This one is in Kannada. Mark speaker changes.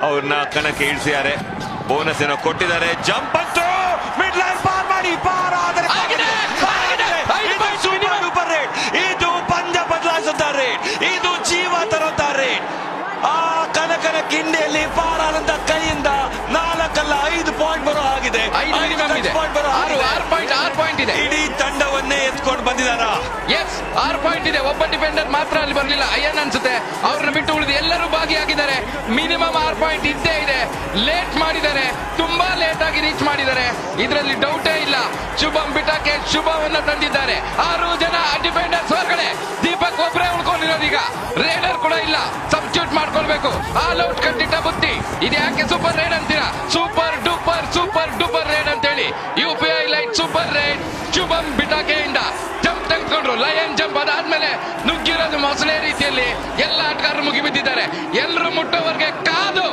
Speaker 1: ಅವ್ರನ್ನ ಕಣಕ್ಕೆ ಇಳಿಸಿದ್ದಾರೆ. ಬೋನಸ್ ಏನೋ ಕೊಟ್ಟಿದ್ದಾರೆ. ಜಂಪ್ ಅಂತೂ ಮಿಡ್ ಲೈನ್ ಪಾರ್ ಮಾಡಿ ಪಾರ್ ಆದರೆ ಸೂಪರ್ ರೇಟ್. ಇದು ಪಂದ್ಯ ಬದಲಾಯಿಸುತ್ತಾರೆ. ಇದು ಜೀವ ತರುತ್ತಾರೆ. ಆ ಕನಕನ ಕಿಂಡಿಯಲ್ಲಿ ಪಾರಾನಂದ ಕೈಯಿಂದ 4 ಪಾಯಿಂಟ್ ಬರೋ ಆಗಿದೆ.
Speaker 2: 6 ಪಾಯಿಂಟ್ ಇದೆ.
Speaker 1: ಇಡೀ ತಂಡವನ್ನೇ ಎತ್ಕೊಂಡು ಬಂದಿದಾರ.
Speaker 2: 6 ಪಾಯಿಂಟ್ ಇದೆ. ಒಬ್ಬ ಡಿಫೆಂಡರ್ ಮಾತ್ರ ಅಲ್ಲಿ ಬರಲಿಲ್ಲ, ಅಯ್ಯನ್ ಅನ್ಸುತ್ತೆ. ಅವ್ರನ್ನ ಬಿಟ್ಟು ಉಳಿದು ಎಲ್ಲರೂ ಭಾಗಿಯಾಗಿದ್ದಾರೆ. ಮಿನಿಮಮ್ 6 ಪಾಯಿಂಟ್ ಇದ್ದೇ ಇದೆ. ಲೇಟ್ ಮಾಡಿದ್ದಾರೆ, ತುಂಬಾ ಲೇಟ್ ಆಗಿ ರೀಚ್ ಮಾಡಿದ್ದಾರೆ, ಇದರಲ್ಲಿ ಡೌಟೇ ಇಲ್ಲ. ಶುಭಂ ಬಿಟಾಕೆ ಶುಭವನ್ನ ತಂದಿದ್ದಾರೆ. 6 ಜನ ಡಿಫೆಂಡರ್ಸ್ ಹೊರಗಡೆ. ದೀಪಕ್ ಒಬ್ಬರೇ ಉಳ್ಕೊಂಡಿರೋದು. ಈಗ ರೇಡರ್ ಕೂಡ ಇಲ್ಲ, ಸಬ್ಸ್ಟಿಟ್ಯೂಟ್ ಮಾಡ್ಕೊಳ್ಬೇಕು. ಆಲ್ ಔಟ್ ಕಟ್ಟಿಟ್ಟ ಬುತ್ತಿ. ಇದು ಯಾಕೆ ಸೂಪರ್ ರೇಡ್ ಅಂತೀರಾ? ಸೂಪರ್ ಡೂಪರ್ ರೇಡ್ ಅಂತೇಳಿ. UPI light super raid. Shubham ಬಿಟಾಕೆಯಿಂದ ಜಂಪ್ ತೆಗೆದುಕೊಂಡ್ರು, ಲಯನ್ ಜಂಪ್. ಅದಾದ್ಮೇಲೆ ನುಗ್ಗಿರೋದು ಮೊಸಳೆ ರೀತಿಯಲ್ಲಿ ಎಲ್ಲ ಆಟಗಾರರು ಮುಗಿಬಿದ್ದಿದ್ದಾರೆ. ಎಲ್ಲರೂ ಮುಟ್ಟೋವರೆಗೆ ಕಾದು